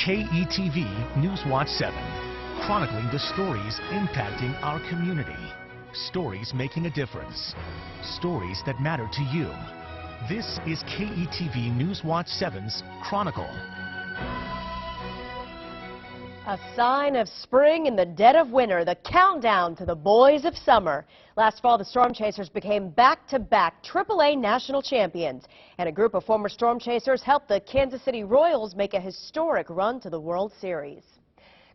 KETV Newswatch 7, chronicling the stories impacting our community. Stories making a difference. Stories that matter to you. This is KETV Newswatch 7's Chronicle. A sign of spring in the dead of winter, the countdown to the boys of summer. Last fall, the Storm Chasers became back-to-back AAA national champions, and a group of former Storm Chasers helped the Kansas City Royals make a historic run to the World Series.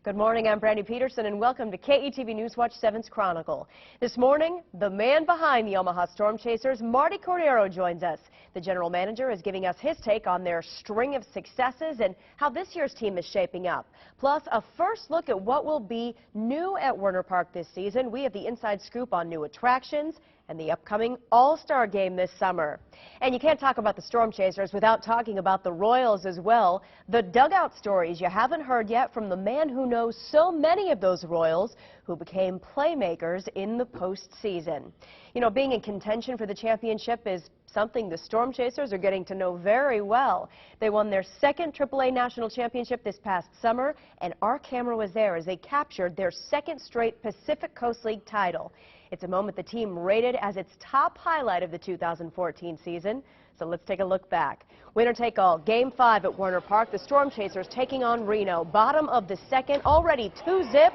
Good morning, I'm Brandy Peterson, and welcome to KETV Newswatch 7's Chronicle. This morning, the man behind the Omaha Storm Chasers, Marty Cordero, joins us. The general manager is giving us his take on their string of successes and how this year's team is shaping up. Plus, a first look at what will be new at Werner Park this season. We have the inside scoop on new attractions and the upcoming All-Star game this summer. And you can't talk about the Storm Chasers without talking about the Royals as well. The dugout stories you haven't heard yet from the man who knows so many of those Royals who became playmakers in the postseason. You know, being in contention for the championship is something the Storm Chasers are getting to know very well. They won their second AAA national championship this past summer, and our camera was there as they captured their second straight Pacific Coast League title. It's a moment the team rated as its top highlight of the 2014 season. So let's take a look back. Winner take all, Game 5 at Werner Park. The Storm Chasers taking on Reno. Bottom of the second, already 2-zip.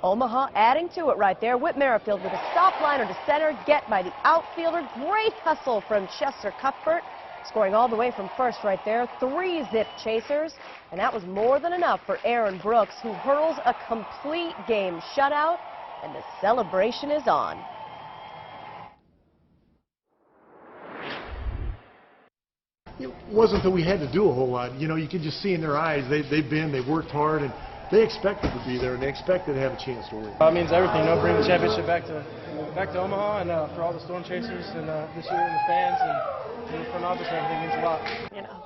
Omaha adding to it right there. Whit Merrifield with a stop liner to center. Get by the outfielder. Great hustle from Chester Cuthbert. Scoring all the way from first right there. 3-zip Chasers. And that was more than enough for Aaron Brooks, who hurls a complete game shutout. And the celebration is on. It wasn't that we had to do a whole lot. You know, you could just see in their eyes, they worked hard, and they expected to be there, and they expected to have a chance to win. It means everything, bring the championship back to Omaha, and for all the Storm Chasers, and this year, and the fans, and the front office, everything means a lot. You know.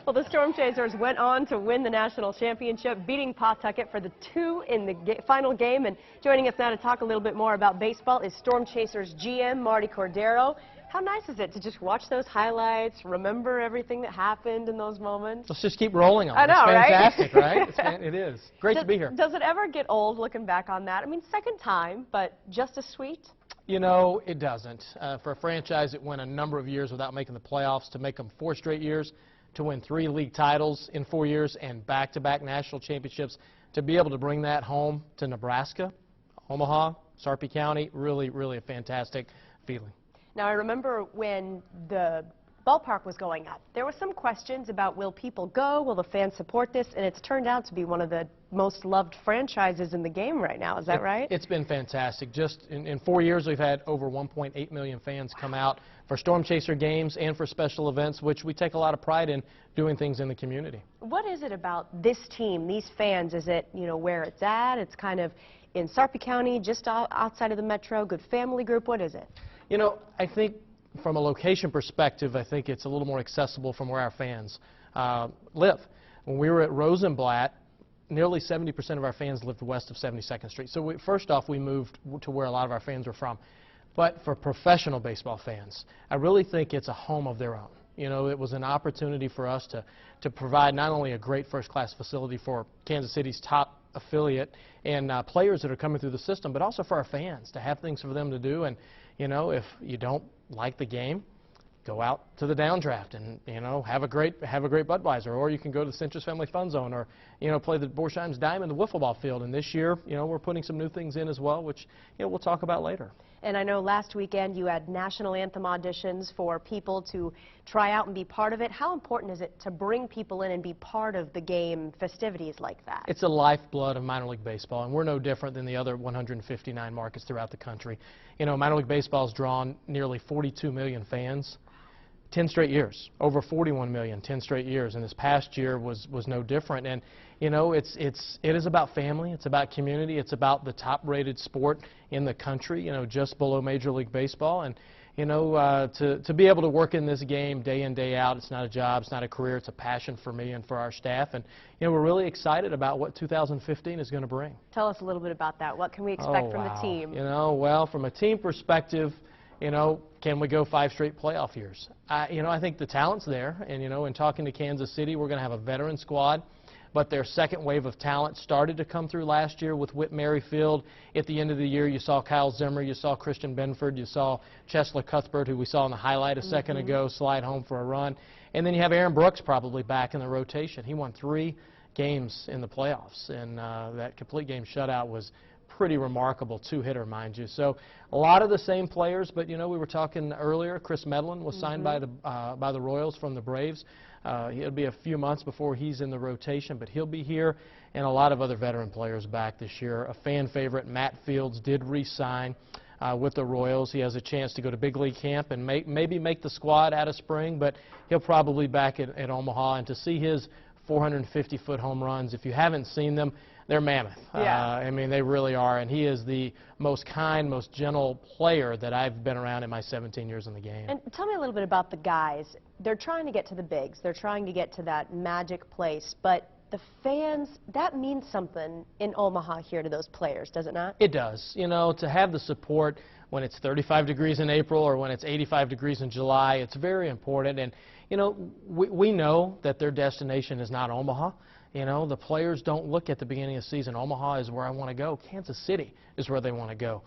Well, the Storm Chasers went on to win the national championship, beating Pawtucket for the 2 in the final game. And joining us now to talk a little bit more about baseball is Storm Chasers GM Marty Cordero. How nice is it to just watch those highlights, remember everything that happened in those moments? Let's just keep rolling on it. I know, it's fantastic, right? It is. Great to be here. Does it ever get old looking back on that? I mean, second time, but just as sweet? You know, it doesn't. For a franchise that went a number of years without making the playoffs, to make them 4 straight years, to win 3 league titles in 4 years and back-to-back national championships, to be able to bring that home to Nebraska, Omaha, Sarpy County, really, really a fantastic feeling. Now, I remember when the ballpark was going up, there were some questions about will people go, will the fans support this, and it's turned out to be one of the most loved franchises in the game right now. Is that right? It's been fantastic. Just in 4 years, we've had over 1.8 million fans come out for Storm Chaser games and for special events, which we take a lot of pride in doing things in the community. What is it about this team, these fans? Is it, you know, where it's at? It's kind of in Sarpy County, just outside of the metro, good family group. What is it? You know, I think from a location perspective, I think it's a little more accessible from where our fans live. When we were at Rosenblatt, nearly 70% of our fans lived west of 72nd Street. So first off, we moved to where a lot of our fans were from. But for professional baseball fans, I really think it's a home of their own. You know, it was an opportunity for us to provide not only a great first-class facility for Kansas City's top affiliate and players that are coming through the system, but also for our fans to have things for them to do. And, you know, if you don't like the game, go out to the downdraft and, you know, have a great Budweiser, or you can go to the Centris Family Fun Zone, or, you know, play the Borsheims Dime in the wiffle ball field. And this year, you know, we're putting some new things in as well, which, you know, we'll talk about later. And I know last weekend you had national anthem auditions for people to try out and be part of it. How important is it to bring people in and be part of the game festivities like that? It's the lifeblood of minor league baseball, and we're no different than the other 159 markets throughout the country. You know, minor league baseball has drawn nearly 42 million fans. 10 straight years, over 41 million, 10 straight years, and this past year was no different. And you know, it is about family, it's about community, it's about the top-rated sport in the country, you know, just below Major League Baseball. And you know, to be able to work in this game day in, day out, it's not a job, it's not a career, it's a passion for me and for our staff. And you know, we're really excited about what 2015 is going to bring. Tell us a little bit about that. What can we expect from the team? You know, well, from a team perspective, you know, can we go 5 straight playoff years? You know, I think the talent's there, and you know, in talking to Kansas City, we're going to have a veteran squad. but their second wave of talent started to come through last year with Whit Merrifield. At the end of the year, you saw Kyle Zimmer, you saw Christian Benford, you saw Cheslor Cuthbert, who we saw in the highlight a second ago, slide home for a run. And then you have Aaron Brooks probably back in the rotation. He won 3 games in the playoffs, and that complete game shutout was pretty remarkable, 2-hitter, mind you. So a lot of the same players, but you know, we were talking earlier, Chris Medlin was signed by the Royals from the Braves. It'll be a few months before he's in the rotation, but he'll be here, and a lot of other veteran players back this year. A fan favorite, Matt Fields, did re-sign with the Royals. He has a chance to go to big league camp and maybe make the squad out of spring, but he'll probably be back at Omaha. And to see his 450-foot home runs, if you haven't seen them, they're mammoth. Yeah. I mean, they really are, and he is the most kind, most gentle player that I've been around in my 17 years in the game. And tell me a little bit about the guys. They're trying to get to the bigs. They're trying to get to that magic place, but the fans, that means something in Omaha here to those players, does it not? It does. You know, to have the support when it's 35 degrees in April or when it's 85 degrees in July, it's very important. And, you know, we know that their destination is not Omaha. You know, the players don't look at the beginning of the season, Omaha is where I want to go. Kansas City is where they want to go.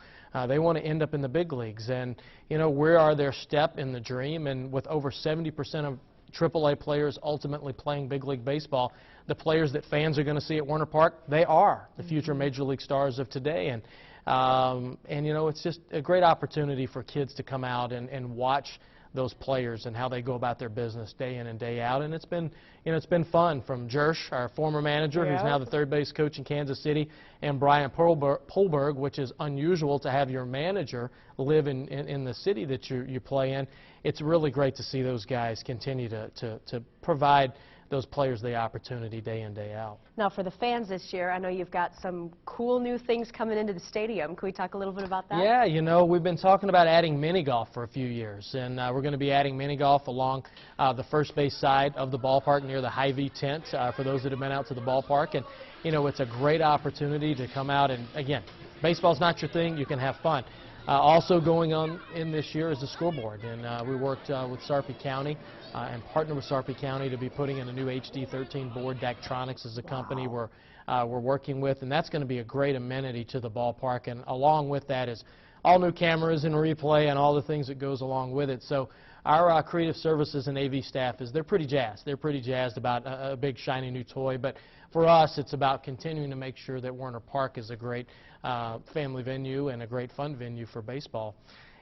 They want to end up in the big leagues. And, you know, we are their step in the dream. And with over 70% of AAA players ultimately playing big league baseball, the players that fans are going to see at Werner Park, they are the future Major League stars of today. And you know, it's just a great opportunity for kids to come out and watch those players and how they go about their business day in and day out. And it's been, you know, it's been fun. From Jersh, our former manager, who's now the third base coach in Kansas City, and Brian Polberg, which is unusual to have your manager live in the city that you play in. It's really great to see those guys continue to provide those players the opportunity day in, day out. Now, for the fans this year, I know you've got some cool new things coming into the stadium. Can we talk a little bit about that? Yeah, you know, we've been talking about adding mini golf for a few years, and we're going to be adding mini golf along the first base side of the ballpark near the Hy-Vee tent for those that have been out to the ballpark. And, you know, it's a great opportunity to come out and, again, baseball's not your thing, you can have fun. Also going on in this year is the scoreboard, and we worked with Sarpy County and partnered with Sarpy County to be putting in a new HD13 board. Daktronics is a company we're working with, and that's going to be a great amenity to the ballpark. And along with that is all new cameras and replay and all the things that goes along with it. So our creative services and AV staff they're pretty jazzed. They're pretty jazzed about a big shiny new toy. But for us, it's about continuing to make sure that Werner Park is a great family venue and a great fun venue for baseball.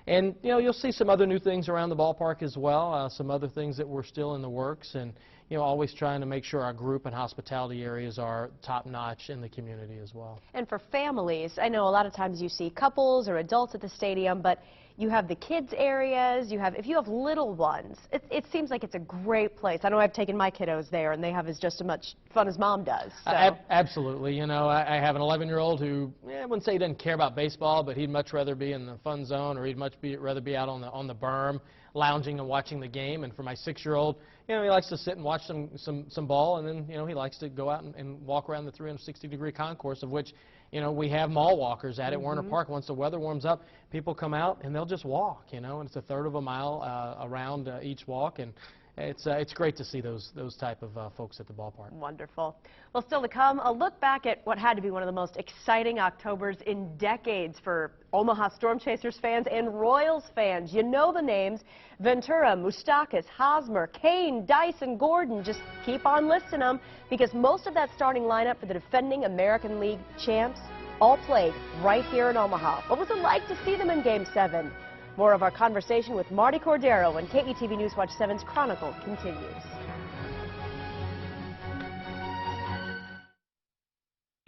And, you know, you'll see some other new things around the ballpark as well, some other things that we're still in the works, and, you know, always trying to make sure our group and hospitality areas are top-notch in the community as well. And for families, I know a lot of times you see couples or adults at the stadium, but you have the kids areas, if you have little ones, it seems like it's a great place. I know I've taken my kiddos there, and they have just as much fun as Mom does. So. Absolutely. You know, I have an 11-year-old who, I wouldn't say he doesn't care about baseball, but he'd much rather be in the fun zone, or he'd rather be out on the berm, lounging and watching the game. And for my 6-year-old, you know, he likes to sit and watch some ball, and then, you know, he likes to go out and walk around the 360-degree concourse, of which, you know, we have mall walkers at Werner Park. Once the weather warms up, people come out and they'll just walk, you know, and it's a third of a mile around each walk, and it's great to see those type of folks at the ballpark. Wonderful. Well, still to come, a look back at what had to be one of the most exciting Octobers in decades for Omaha Storm Chasers fans and Royals fans. You know the names: Ventura, Moustakas, Hosmer, Kane, Dyson, Gordon. Just keep on listing them, because most of that starting lineup for the defending American League champs all played right here in Omaha. What was it like to see them in Game 7? More of our conversation with Marty Cordero when KETV Newswatch 7's Chronicle continues.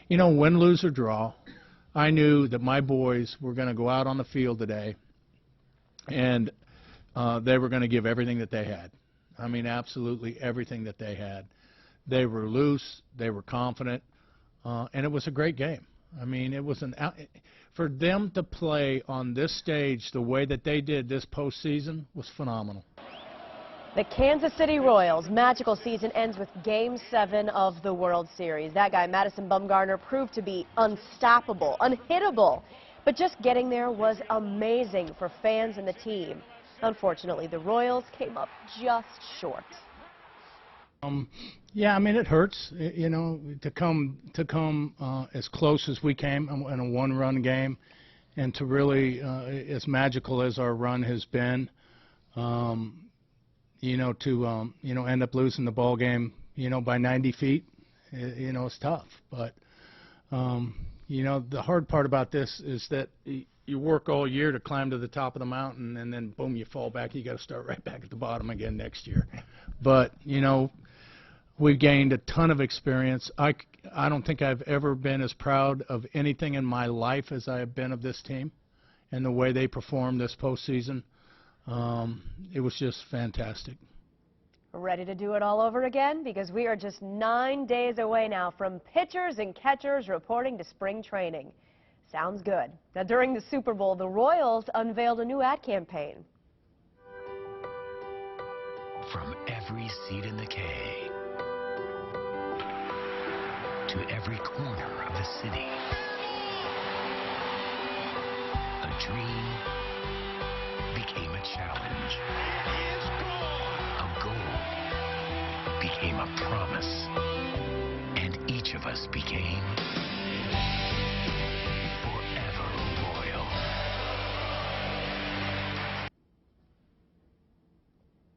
You know, win, lose, or draw, I knew that my boys were going to go out on the field today, and they were going to give everything that they had. I mean, absolutely everything that they had. They were loose, they were confident, and it was a great game. I mean, it was for them to play on this stage the way that they did this postseason was phenomenal. The Kansas City Royals' magical season ends with Game 7 of the World Series. That guy, Madison Bumgarner, proved to be unstoppable, unhittable. But just getting there was amazing for fans and the team. Unfortunately, the Royals came up just short. Yeah, I mean it hurts, you know, to come as close as we came in a one-run game, and to really, as magical as our run has been, you know, to end up losing the ball game, you know, by 90 feet, you know, it's tough. But you know, the hard part about this is that you work all year to climb to the top of the mountain, and then boom, you fall back. You got to start right back at the bottom again next year. But you know, we've gained a ton of experience. I don't think I've ever been as proud of anything in my life as I have been of this team and the way they performed this postseason. It was just fantastic. Ready to do it all over again? Because we are just 9 days away now from pitchers and catchers reporting to spring training. Sounds good. Now, during the Super Bowl, the Royals unveiled a new ad campaign. From every seat in the K to every corner of the city, a dream became a challenge. A goal became a promise. And each of us became forever royal.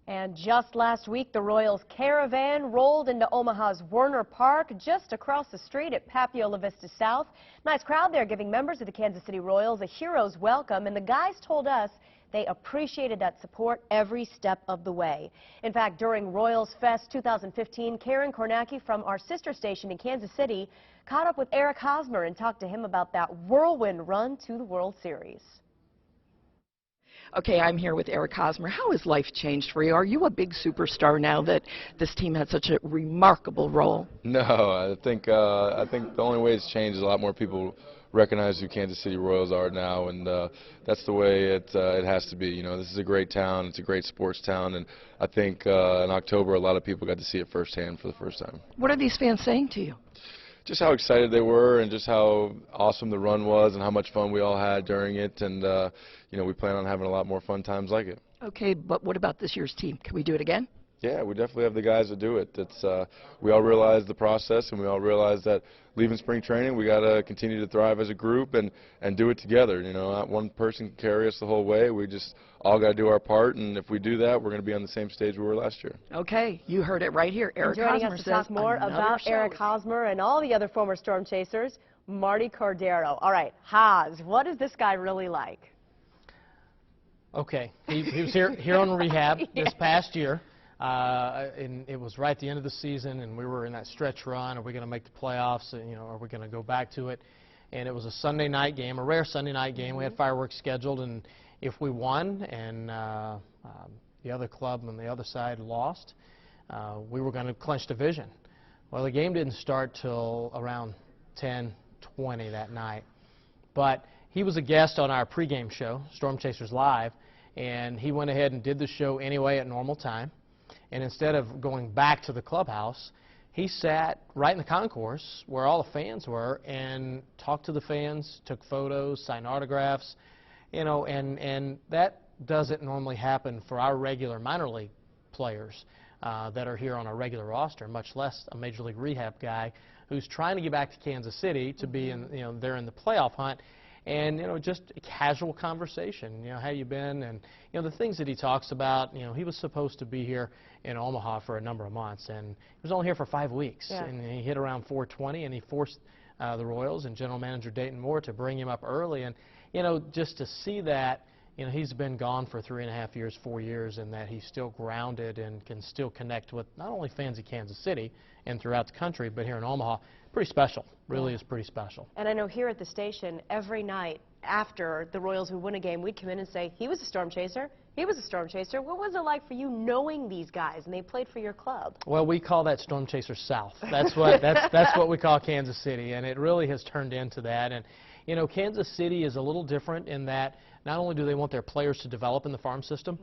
And just last week, the Royals caravan rolled into Omaha's Werner Park, just across the street at Papio La Vista South. Nice crowd there, giving members of the Kansas City Royals a hero's welcome, and the guys told us they appreciated that support every step of the way. In fact, during Royals Fest 2015, Karen Kornacki from our sister station in Kansas City caught up with Eric Hosmer and talked to him about that whirlwind run to the World Series. Okay, I'm here with Eric Hosmer. How has life changed for you? Are you a big superstar now that this team had such a remarkable role? No, I think the only way it's changed is a lot more people recognize who Kansas City Royals are now, and that's the way it has to be. You know, this is a great town. It's a great sports town, and I think in October a lot of people got to see it firsthand for the first time. What are these fans saying to you? Just how excited they were, and just how awesome the run was, and how much fun we all had during it, and you know, we plan on having a lot more fun times like it. Okay, but what about this year's team? Can we do it again? Yeah, we definitely have the guys to do it. It's we all realize the process, and we all realize that leaving spring training, we got to continue to thrive as a group and do it together. You know, not one person can carry us the whole way. We just all got to do our part, and if we do that, we're going to be on the same stage we were last year. Okay, you heard it right here. Eric Joining Hosmer us to talk more about Eric Hosmer and all the other former Storm Chasers, Marty Cordero. All right, Haas, what is this guy really like? Okay, he was here on rehab Yeah. this past year. And it was right at the end of the season, and we were in that stretch run. Are we going to make the playoffs? You know, are we going to go back to it? And it was a Sunday night game, a rare Sunday night game. We had fireworks scheduled, and if we won and the other club on the other side lost, we were going to clinch division. Well, the game didn't start till around 10:20 that night, but he was a guest on our pregame show, Storm Chasers Live, and he went ahead and did the show anyway at normal time. And instead of going back to the clubhouse, he sat right in the concourse where all the fans were and talked to the fans, took photos, signed autographs, you know, and that doesn't normally happen for our regular minor league players that are here on our regular roster, much less a major league rehab guy who's trying to get back to Kansas City to be in, you know, they're in the playoff hunt. And, you know, just a casual conversation, you know, how you been, and, you know, the things that he talks about. You know, he was supposed to be here in Omaha for a number of months, and he was only here for 5 weeks. Yeah. And he hit around 420, and he forced the Royals and general manager Dayton Moore to bring him up early. And, you know, just to see that, you know, he's been gone for 3.5 years, 4 years, and that he's still grounded and can still connect with not only fans of Kansas City and throughout the country, but here in Omaha. Pretty special. Really is pretty special. And I know here at the station, every night after the Royals would win a game, we'd come in and say, he was a Storm Chaser, he was a Storm Chaser. What was it like for you knowing these guys and they played for your club? Well, we call that Storm Chaser South. That's what we call Kansas City, and it really has turned into that. And, you know, Kansas City is a little different in that not only do they want their players to develop in the farm system,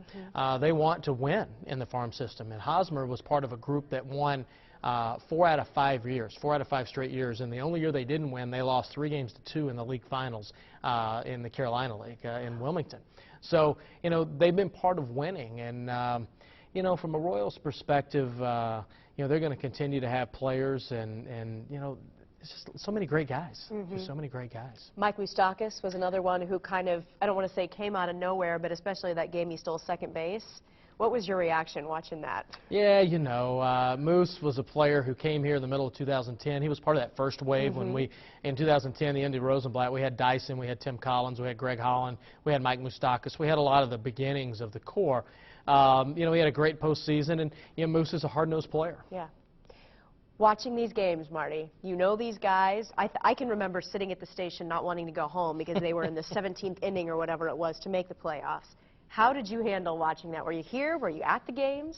they want to win in the farm system. And Hosmer was part of a group that won 4 out of 5 years, 4 out of 5 straight years. And the only year they didn't win, they lost 3-2 in the league finals in the Carolina League in Wilmington. So, you know, they've been part of winning. And, you know, from a Royals perspective, you know, they're going to continue to have players and you know, it's just so many great guys. Just so many great guys. Mike Moustakas was another one who kind of, I don't want to say came out of nowhere, but especially that game he stole second base. What was your reaction watching that? Yeah, you know, Moose was a player who came here in the middle of 2010. He was part of that first wave when we, in 2010, the end of Rosenblatt, we had Dyson, we had Tim Collins, we had Greg Holland, we had Mike Moustakas. We had a lot of the beginnings of the core. You know, he had a great postseason, and, you know, Moose is a hard-nosed player. Yeah. Watching these games, Marty, you know these guys. I can remember sitting at the station not wanting to go home because they were in the 17th inning or whatever it was to make the playoffs. How did you handle watching that? Were you here? Were you at the games?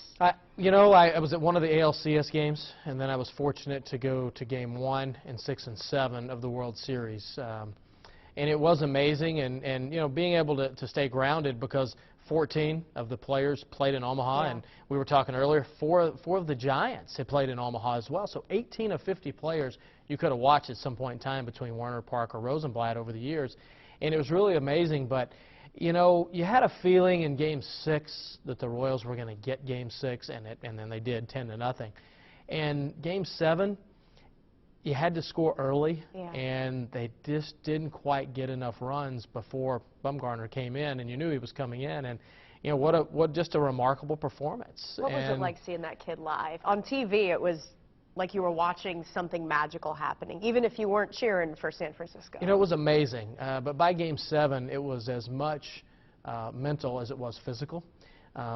You know, I was at one of the ALCS games, and then I was fortunate to go to Game 1 and 6 and 7 of the World Series. And it was amazing, and you know, being able to stay grounded because 14 of the players played in Omaha, and we were talking earlier, four of the Giants had played in Omaha as well. So 18 of 50 players you could have watched at some point in time between Werner Park or Rosenblatt over the years. And it was really amazing, but you know, you had a feeling in Game 6 that the Royals were going to get Game 6, and then they did 10-0. And Game 7, you had to score early, and they just didn't quite get enough runs before Bumgarner came in, and you knew he was coming in. And you know, what just a remarkable performance. What was it like seeing that kid live? On TV, it was like you were watching something magical happening, even if you weren't cheering for San Francisco. You know, it was amazing. But by Game 7, it was as much mental as it was physical,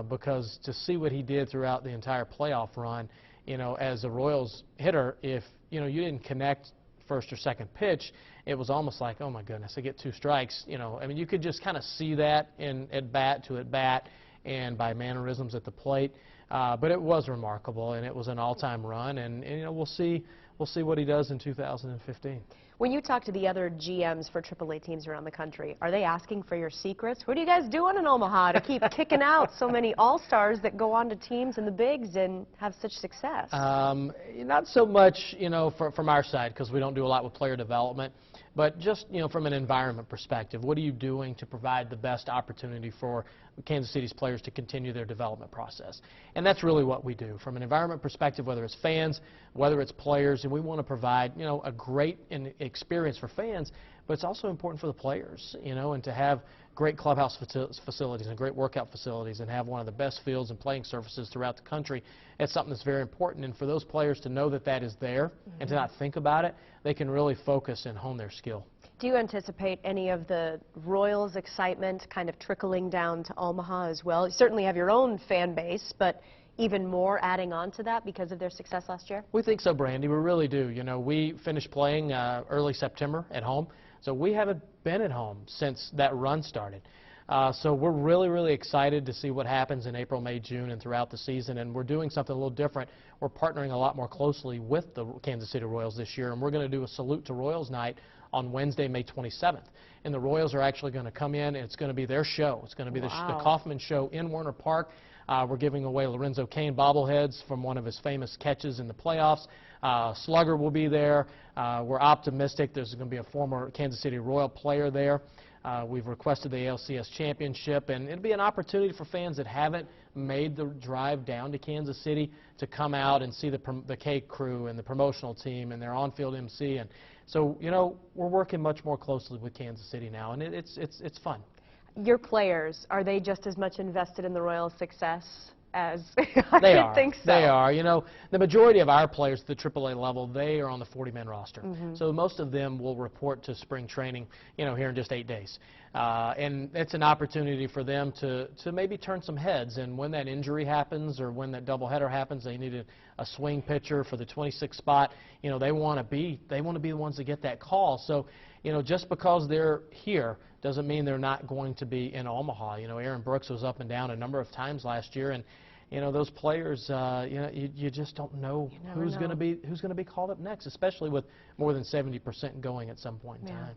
because to see what he did throughout the entire playoff run, you know, as a Royals hitter, if you know you didn't connect first or second pitch, it was almost like, oh my goodness, I get 2 strikes. You know, I mean, you could just kind of see that in at bat to at bat and by mannerisms at the plate. But it was remarkable, and it was an all-time run, and you know, we'll see what he does in 2015. When you talk to the other GMs for AAA teams around the country, are they asking for your secrets? What are you guys doing in Omaha to keep kicking out so many all-stars that go on to teams in the bigs and have such success? Not so much, you know, from our side, because we don't do a lot with player development, but just, you know, from an environment perspective, what are you doing to provide the best opportunity for Kansas City's players to continue their development process? And that's really what we do. From an environment perspective, whether it's fans, whether it's players, and we want to provide, you know, a great experience for fans, but it's also important for the players, you know, and to have great clubhouse facilities and great workout facilities and have one of the best fields and playing surfaces throughout the country. It's something that's very important, and for those players to know that that is there and to not think about it, they can really focus and hone their skill. Do you anticipate any of the Royals' excitement kind of trickling down to Omaha as well? You certainly have your own fan base, but even more adding on to that because of their success last year? We think so, Brandy. We really do. You know, we finished playing early September at home, so we haven't been at home since that run started. So we're really, really excited to see what happens in April, May, June, and throughout the season, and we're doing something a little different. We're partnering a lot more closely with the Kansas City Royals this year, and we're going to do a Salute to Royals night on Wednesday, May 27th. And the Royals are actually going to come in, and it's going to be their show. It's going to be the Kauffman Show in Werner Park. We're giving away Lorenzo Cain bobbleheads from one of his famous catches in the playoffs. Slugger will be there. We're optimistic. There's going to be a former Kansas City Royal player there. We've requested the ALCS championship, and it'll be an opportunity for fans that haven't made the drive down to Kansas City to come out and see the K crew and the promotional team and their on-field MC. And so, you know, we're working much more closely with Kansas City now, and it's fun. Your players, are they just as much invested in the Royals' success as They I think so? They are. You know, the majority of our players at the AAA level, they are on the 40-man roster. So most of them will report to spring training, you know, here in just 8 days. And it's an opportunity for them to maybe turn some heads. And when that injury happens or when that doubleheader happens, they need a swing pitcher for the 26th spot. You know, they want to be the ones to get that call. So, you know, just because they're here doesn't mean they're not going to be in Omaha. You know, Aaron Brooks was up and down a number of times last year, and you know, those players, you know, you just don't know who's going to be called up next, especially with more than 70% going at some point in time.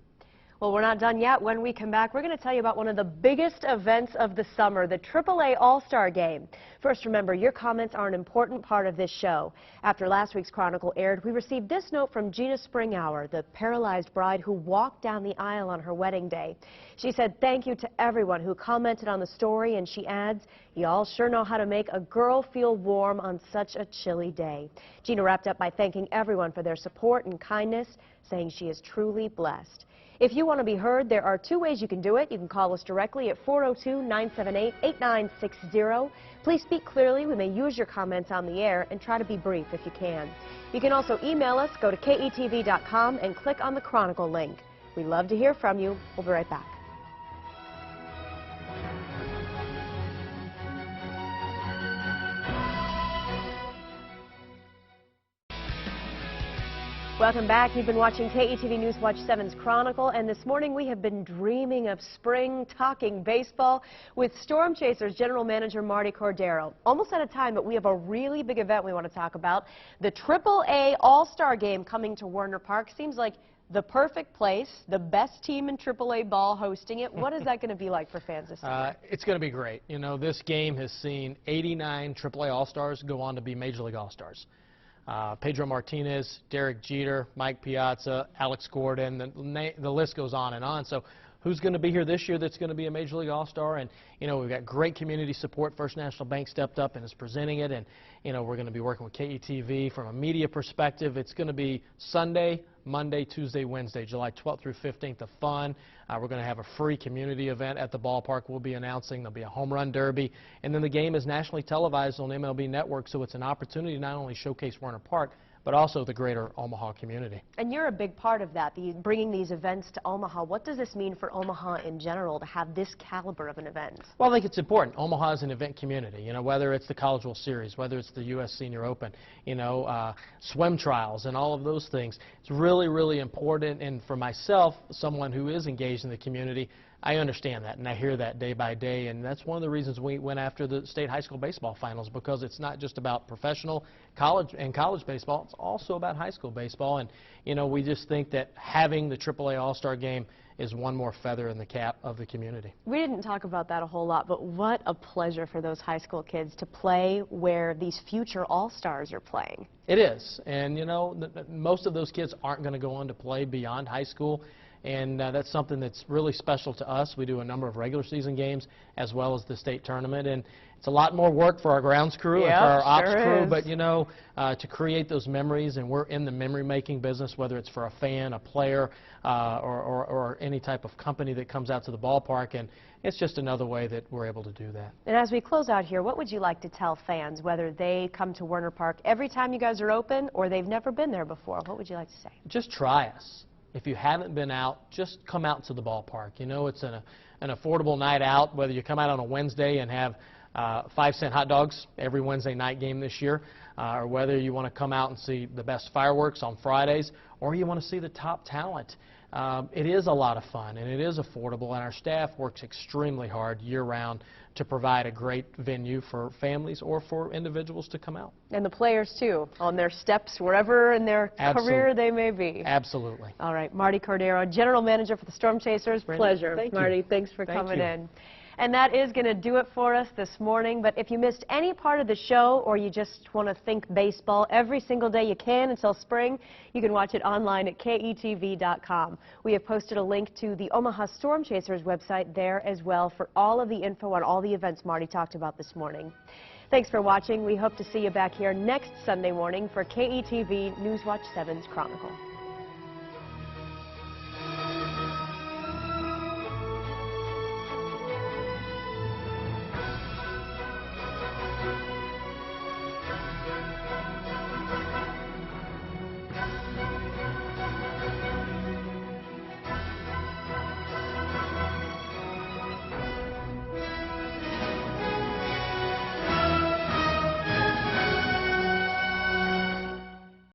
Well, we're not done yet. When we come back, we're going to tell you about one of the biggest events of the summer, the AAA All-Star Game. First, remember, your comments are an important part of this show. After last week's Chronicle aired, we received this note from Gina Springhour, the paralyzed bride who walked down the aisle on her wedding day. She said thank you to everyone who commented on the story, and she adds, y'all sure know how to make a girl feel warm on such a chilly day. Gina wrapped up by thanking everyone for their support and kindness, saying she is truly blessed. If you want to be heard, there are two ways you can do it. You can call us directly at 402-978-8960. Please speak clearly. We may use your comments on the air, and try to be brief if you can. You can also email us. Go to KETV.com and click on the Chronicle link. We'd love to hear from you. We'll be right back. Welcome back. You've been watching KETV News Watch 7's Chronicle, and this morning we have been dreaming of spring, talking baseball with Storm Chasers General Manager Marty Cordero. Almost out of time, but we have a really big event we want to talk about. The AAA All-Star Game coming to Werner Park. Seems like the perfect place, the best team in AAA ball hosting it. What is that going to be like for fans this summer? It's going to be great. You know, this game has seen 89 AAA All-Stars go on to be Major League All-Stars. Pedro Martinez, Derek Jeter, Mike Piazza, Alex Gordon, the list goes on and on. So who's going to be here this year that's going to be a Major League All-Star? And, you know, we've got great community support. First National Bank stepped up and is presenting it. And, you know, we're going to be working with KETV from a media perspective. It's going to be Sunday, Monday, Tuesday, Wednesday, July 12th through 15th of fun. We're going to have a free community event at the ballpark. We'll be announcing there'll be a home run derby. And then the game is nationally televised on MLB Network, so it's an opportunity to not only showcase Werner Park, but also the greater Omaha community. And you're a big part of that, bringing these events to Omaha. What does this mean for Omaha in general to have this caliber of an event? Well, I think it's important. Omaha is an event community, you know, whether it's the College World Series, whether it's the U.S. Senior Open, you know, swim trials and all of those things. It's really, really important. And for myself, someone who is engaged in the community, I understand that, and I hear that day by day, and that's one of the reasons we went after the state high school baseball finals, because it's not just about professional college baseball, it's also about high school baseball. And, you know, we just think that having the AAA All-Star Game is one more feather in the cap of the community. We didn't talk about that a whole lot, but what a pleasure for those high school kids to play where these future All-Stars are playing. It is, and, you know, most of those kids aren't going to go on to play beyond high school. And that's something that's really special to us. We do a number of regular season games as well as the state tournament. And it's a lot more work for our grounds crew and for our ops crew. But, you know, to create those memories, and we're in the memory-making business, whether it's for a fan, a player, or any type of company that comes out to the ballpark. And it's just another way that we're able to do that. And as we close out here, what would you like to tell fans, whether they come to Werner Park every time you guys are open or they've never been there before? What would you like to say? Just try us. If you haven't been out, just come out to the ballpark. You know, it's an affordable night out, whether you come out on a Wednesday and have 5-cent hot dogs every Wednesday night game this year, or whether you want to come out and see the best fireworks on Fridays, or you want to see the top talent. It is a lot of fun, and it is affordable, and our staff works extremely hard year-round to provide a great venue for families or for individuals to come out. And the players, too, on their steps, wherever in their career they may be. Absolutely. All right, Marty Cordero, General Manager for the Storm Chasers. Pleasure. Thank you. Marty, thanks for coming in. And that is going to do it for us this morning. But if you missed any part of the show, or you just want to think baseball every single day you can until spring, you can watch it online at KETV.com. We have posted a link to the Omaha Storm Chasers website there as well for all of the info on all the events Marty talked about this morning. Thanks for watching. We hope to see you back here next Sunday morning for KETV Newswatch 7's Chronicle.